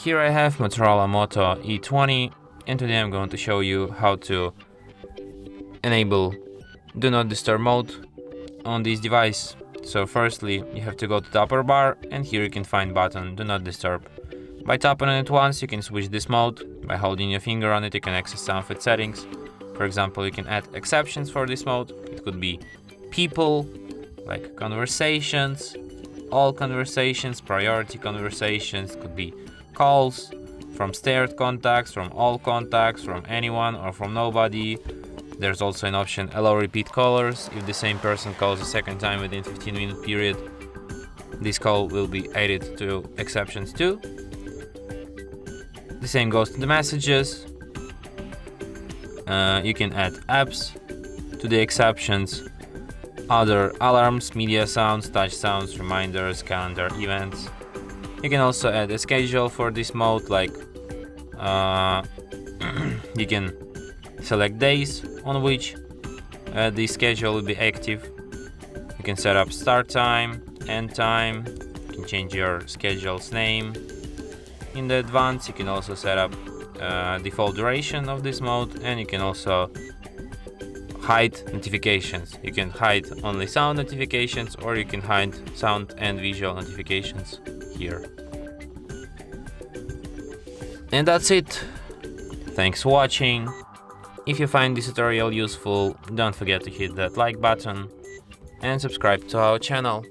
Here I have Motorola Moto E20, and today I'm going to show you how to enable Do Not Disturb mode on this device. So firstly, you have to go to the upper bar, and here you can find button Do Not Disturb. By tapping on it once, you can switch this mode. By holding your finger on it, you can access some of its settings. For example, you can add exceptions for this mode. It could be people, like conversations, all conversations, priority conversations, could be calls, from starred contacts, from all contacts, from anyone or from nobody. There's also an option allow repeat callers. If the same person calls a second time within 15-minute period, this call will be added to exceptions too. The same goes to the messages. You can add apps to the exceptions, other alarms, media sounds, touch sounds, reminders, calendar events. You can also add a schedule for this mode, like you can select days on which the schedule will be active. You can set up start time, end time. You can change your schedule's name in the advance. You can also set up default duration of this mode, and you can also hide notifications. You can hide only sound notifications, or you can hide sound and visual notifications here. And that's it. Thanks for watching. If you find this tutorial useful, don't forget to hit that like button and subscribe to our channel.